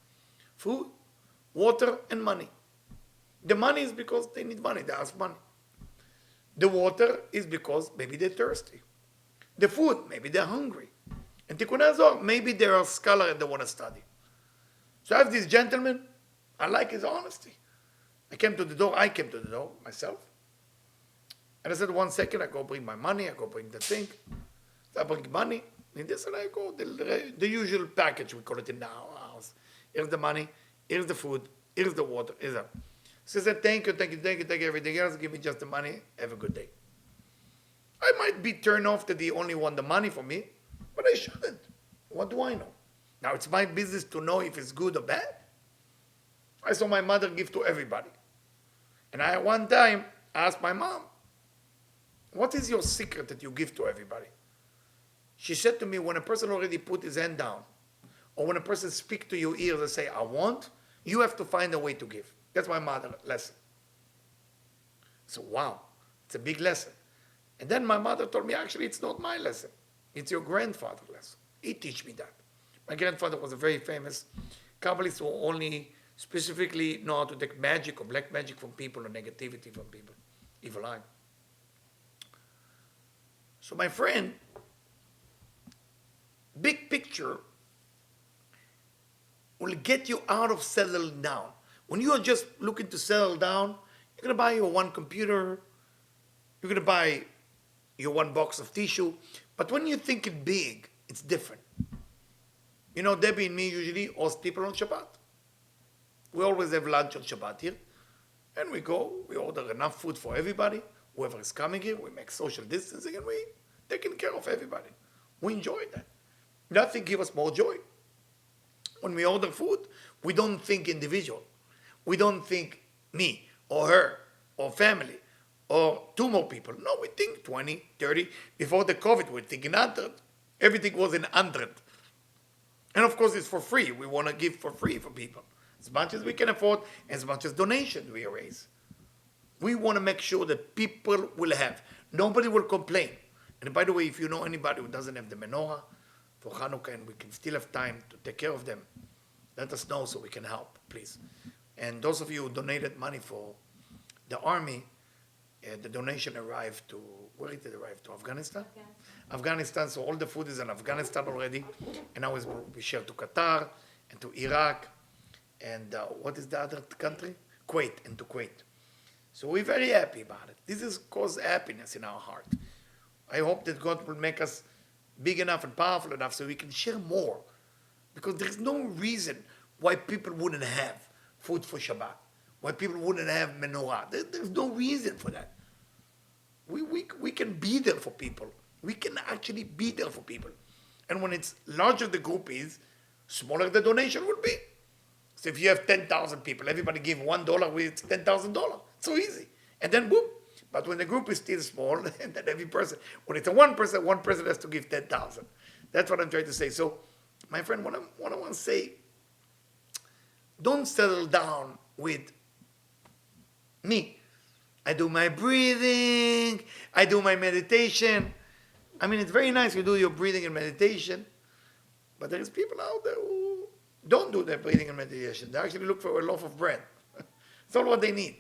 Food, water, and money. The money is because they need money. They ask money. The water is because maybe they're thirsty. The food, maybe they're hungry. And Tikkunei HaZohar, maybe they're a scholar and they want to study. So I have this gentleman. I like his honesty. I came to the door myself. And I said, 1 second, I go bring my money, I go bring the thing. So I bring money. And this, and I go, the usual package, we call it in our house. Here's the money, here's the food, here's the water, here's that. So I said, thank you, everything else, give me just the money, have a good day. I might be turned off that he only want the money from me, but I shouldn't. What do I know? Now it's my business to know if it's good or bad. I saw my mother give to everybody. And one time, I asked my mom, what is your secret that you give to everybody? She said to me, when a person already put his hand down, or when a person speaks to your ears and say, I want, you have to find a way to give. That's my mother lesson. So wow, it's a big lesson. And then my mother told me, actually, it's not my lesson. It's your grandfather's lesson. He teach me that. My grandfather was a very famous Kabbalist who only specifically know how to take magic or black magic from people or negativity from people, evil eye. So my friend, big picture will get you out of settling down. When you are just looking to settle down, you're going to buy your one computer, you're going to buy your one box of tissue. But when you think it big, it's different. You know, Debbie and me usually host people on Shabbat. We always have lunch on Shabbat here. And we go, we order enough food for everybody. Whoever is coming here, we make social distancing and we taking care of everybody. We enjoy that. Nothing gives us more joy. When we order food, we don't think individual. We don't think me or her or family or 2 more people. No, we think 20, 30. Before the COVID, we were thinking 100. Everything was in 100. And of course, it's for free. We want to give for free for people. As much as we can afford, as much as donations we raise. We want to make sure that people will have. Nobody will complain. And by the way, if you know anybody who doesn't have the menorah for Hanukkah and we can still have time to take care of them, let us know so we can help, please. And those of you who donated money for the army, the donation arrived to, where did it arrive? To Afghanistan? Afghanistan, so all the food is in Afghanistan already. And now it's we share to Qatar and to Iraq. And what is the other country? Kuwait, and to Kuwait. So we're very happy about it. This is cause happiness in our heart. I hope that God will make us big enough and powerful enough so we can share more. Because there's no reason why people wouldn't have food for Shabbat, why people wouldn't have menorah. There's no reason for that. We can be there for people. We can actually be there for people. And when it's larger the group is, smaller the donation will be. So if you have 10,000 people, everybody give $1 with $10,000. It's so easy. And then boom. But when the group is still small, and then every person, when it's a one person has to give 10,000. That's what I'm trying to say. So, my friend, what I want to say, don't settle down with me. I do my breathing, I do my meditation. I mean, it's very nice you do your breathing and meditation, but there's people out there who don't do their breathing and meditation. They actually look for a loaf of bread. It's all what they need.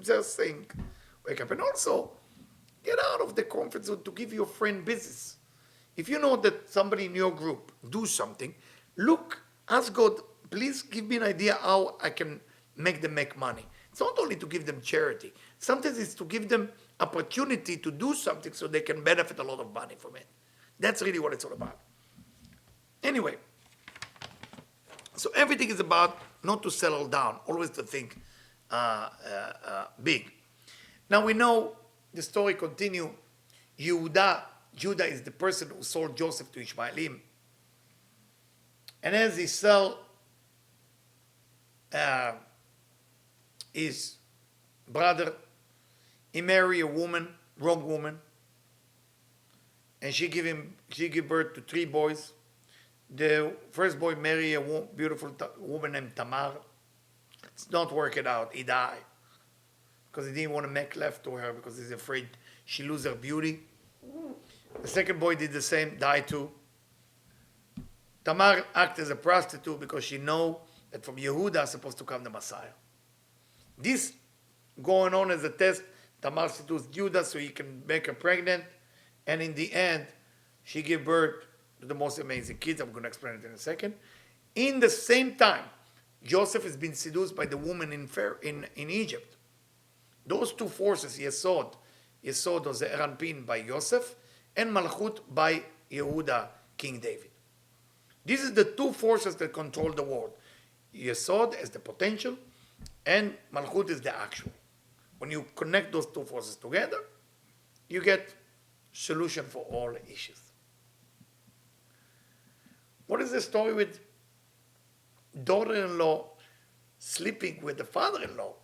Just think, wake up. And also, get out of the comfort zone to give your friend business. If you know that somebody in your group do something, look, ask God, please give me an idea how I can make them make money. It's not only to give them charity. Sometimes it's to give them opportunity to do something so they can benefit a lot of money from it. That's really what it's all about. Anyway, so everything is about not to settle down, always to think big. Now we know the story continue. Judah is the person who sold Joseph to Ishmaelim. And as he sell his brother, he marry a woman, wrong woman, and she give birth to 3 boys. The first boy marry a beautiful woman named Tamar. It's not working out. He died because he didn't want to make love to her because he's afraid she lose her beauty. The second boy did the same, died too. Tamar acted as a prostitute because she know that from Yehuda is supposed to come the Messiah. This going on as a test, Tamar seduced Judah so he can make her pregnant, and in the end, she gave birth to the most amazing kids. I'm going to explain it in a second. In the same time, Joseph has been seduced by the woman in Egypt. Those two forces, Yesod was the Eranpin by Joseph, and Malchut by Yehuda, King David. These are the two forces that control the world. Yesod is the potential, and Malchut is the actual. When you connect those two forces together, you get solution for all issues. What is the story with daughter-in-law sleeping with the father-in-law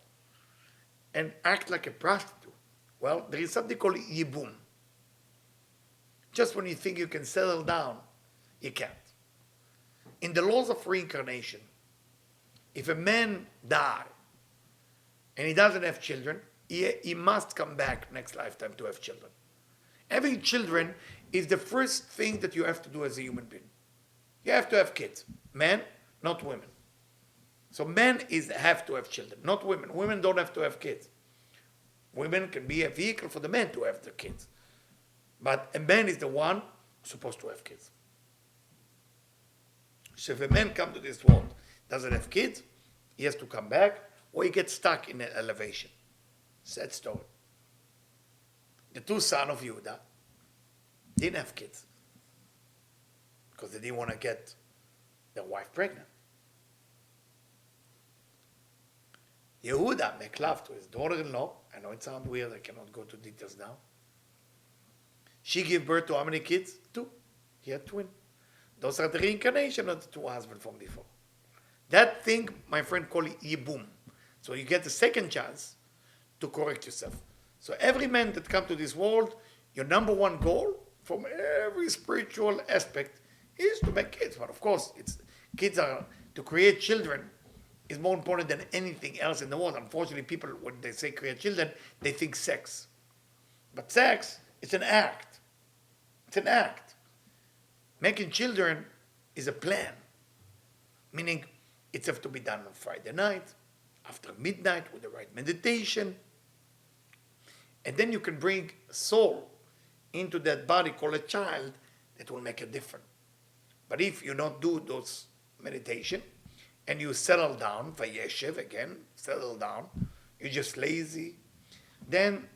and act like a prostitute? Well, there is something called yibum. Just when you think you can settle down, you can't. In the laws of reincarnation, if a man dies and he doesn't have children, he must come back next lifetime to have children. Having children is the first thing that you have to do as a human being. You have to have kids. Men, not women. So men have to have children, not women. Women don't have to have kids. Women can be a vehicle for the men to have their kids. But a man is the one supposed to have kids. So if a man comes to this world, doesn't have kids, he has to come back, or he gets stuck in an elevation. Sad story. The 2 sons of Judah didn't have kids because they didn't want to get their wife pregnant. Yehuda make love to his daughter-in-law. I know it sounds weird, I cannot go to details now. She gave birth to how many kids? 2. He had twin. Those are the reincarnation of the 2 husbands from before. That thing, my friend, call it yibum. So you get the second chance to correct yourself. So every man that comes to this world, your number 1 goal from every spiritual aspect is to make kids. But of course, to create children is more important than anything else in the world. Unfortunately, people, when they say create children, they think sex. But sex, it's an act. It's an act. Making children is a plan. Meaning, it's have to be done on Friday night, after midnight, with the right meditation. And then you can bring a soul into that body called a child that will make a difference. But if you don't do those meditation, and you settle down, Vayeshev again, settle down, you're just lazy, then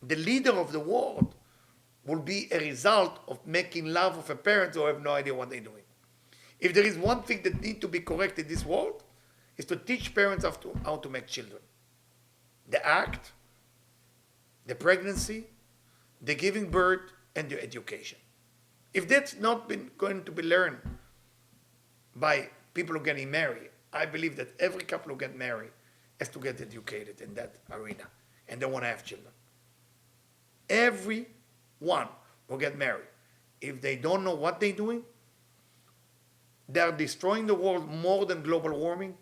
the leader of the world will be a result of making love of a parent who have no idea what they're doing. If there is one thing that needs to be correct in this world, is to teach parents how to make children. The act, the pregnancy, the giving birth, and the education. If that's not going to be learned by people who are getting married, I believe that every couple who get married has to get educated in that arena, and they want to have children. Everyone who get married, if they don't know what they're doing, they are destroying the world more than global warming,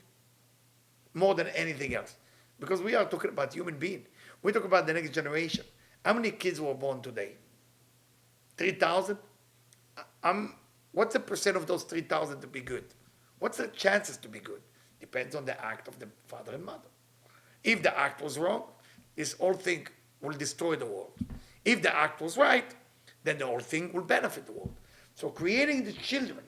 more than anything else. Because we are talking about human beings. We talk about the next generation. How many kids were born today? 3,000? What's the percent of those 3,000 to be good? What's the chances to be good? Depends on the act of the father and mother. If the act was wrong, this whole thing will destroy the world. If the act was right, then the whole thing will benefit the world. So creating the children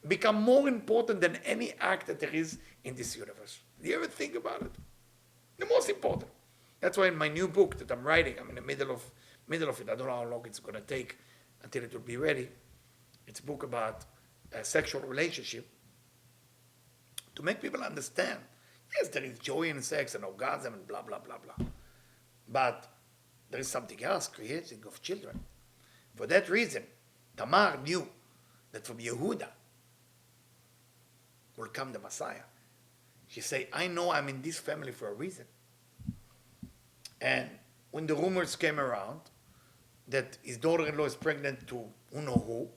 become more important than any act that there is in this universe. Do you ever think about it? The most important. That's why in my new book that I'm writing, I'm in the middle of it. I don't know how long it's going to take until it will be ready. It's a book about a sexual relationship to make people understand. Yes, there is joy in sex and orgasm and blah, blah, blah, blah. But there is something else, creating of children. For that reason, Tamar knew that from Yehuda will come the Messiah. She said, I know I'm in this family for a reason. And when the rumors came around that his daughter-in-law is pregnant to who know who,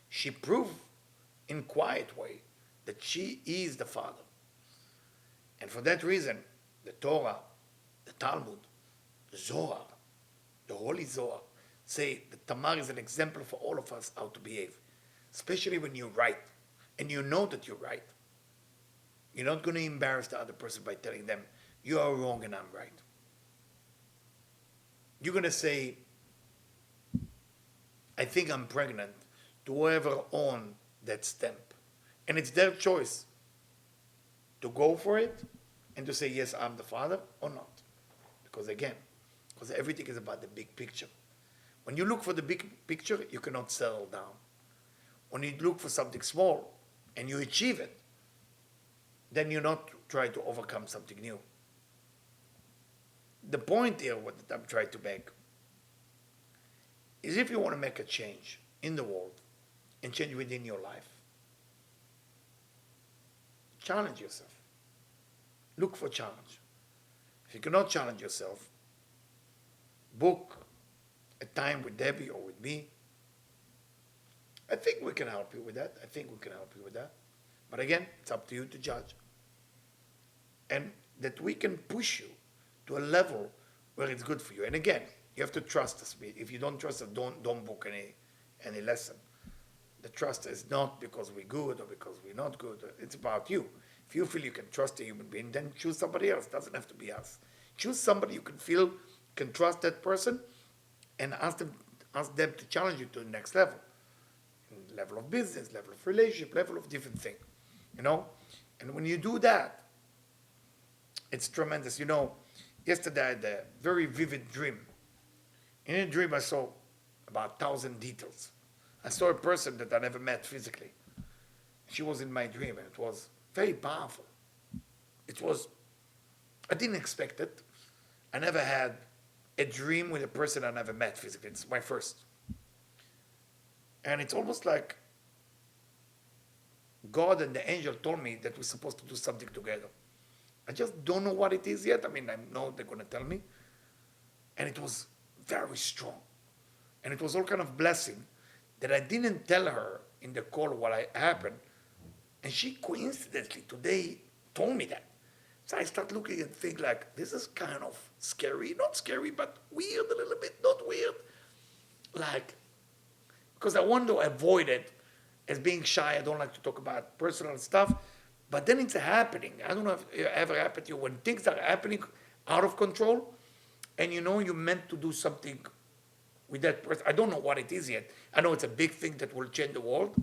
she proved in quiet way that she is the father. And for that reason, the Torah, the Talmud, the Zohar, the Holy Zohar, say that Tamar is an example for all of us how to behave, especially when you're right, and you know that you're right. You're not going to embarrass the other person by telling them, you are wrong and I'm right. You're going to say, I think I'm pregnant, to whoever owns that stamp. And it's their choice to go for it and to say, yes, I'm the father, or not. Because everything is about the big picture. When you look for the big picture, you cannot settle down. When you look for something small and you achieve it, then you not try to overcome something new. The point here, what I'm trying to make, is if you want to make a change in the world and change within your life, challenge yourself. Look for challenge. If you cannot challenge yourself, book a time with Debbie or with me. I think we can help you with that. But again, it's up to you to judge. And that we can push you to a level where it's good for you. And again, you have to trust us. If you don't trust us, don't book any lesson. The trust is not because we're good or because we're not good. It's about you. If you feel you can trust a human being, then choose somebody else. It doesn't have to be us. Choose somebody you can feel, can trust that person, and ask them to challenge you to the next level. Level of business, level of relationship, level of different things. And when you do that, it's tremendous. Yesterday I had a very vivid dream. In a dream I saw about 1,000 details. I saw a person that I never met physically. She was in my dream, and it was very powerful. I didn't expect it. I never had a dream with a person I never met physically. It's my first. And it's almost like God and the angel told me that we're supposed to do something together. I just don't know what it is yet. I know they're going to tell me. And it was very strong. And it was all kind of blessing that I didn't tell her in the call what happened, and she coincidentally today told me that. So I start looking and think like, this is kind of scary, not scary, but weird a little bit, not weird. Like, because I want to avoid it as being shy. I don't like to talk about personal stuff, but then it's happening. I don't know if it ever happened to you when things are happening out of control, and you know you're meant to do something with that person. I don't know what it is yet. I know it's a big thing that will change the world.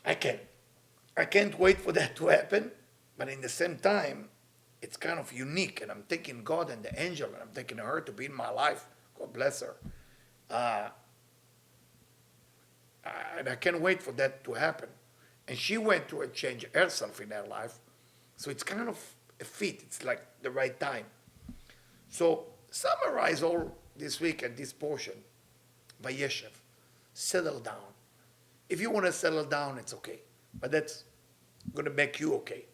I can't wait for that to happen, but in the same time, it's kind of unique, and I'm thanking God and the angel, and I'm thanking her to be in my life. God bless her. And I can't wait for that to happen. And she went through a change herself in her life, so it's kind of a fit. It's like the right time. So summarize all this week and this portion. Vayeshev, settle down. If you want to settle down, it's okay, but that's going to make you okay.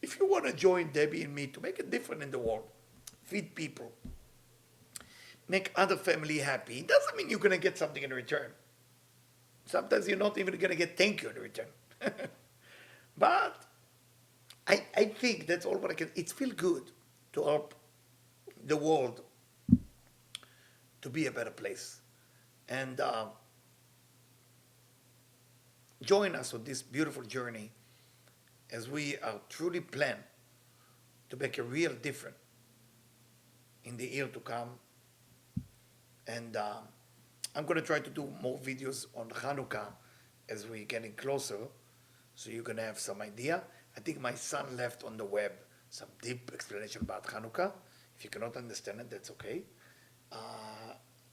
If you want to join Debbie and me to make a difference in the world, feed people, make other family happy, it doesn't mean you're going to get something in return. Sometimes you're not even going to get thank you in return. But I think that's all what I can. It feels good to help the world to be a better place. And join us on this beautiful journey as we are truly plan to make a real difference in the year to come. And I'm going to try to do more videos on Hanukkah as we're getting closer, so you're going to have some idea. I think my son left on the web some deep explanation about Hanukkah. If you cannot understand it, that's okay.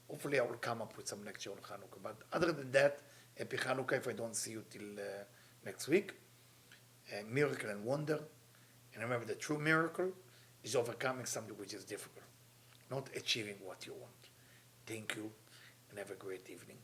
Hopefully I will come up with some lecture on Hanukkah. But other than that, happy Hanukkah if I don't see you till next week. Miracle and wonder. And remember, the true miracle is overcoming something which is difficult, not achieving what you want. Thank you, and have a great evening.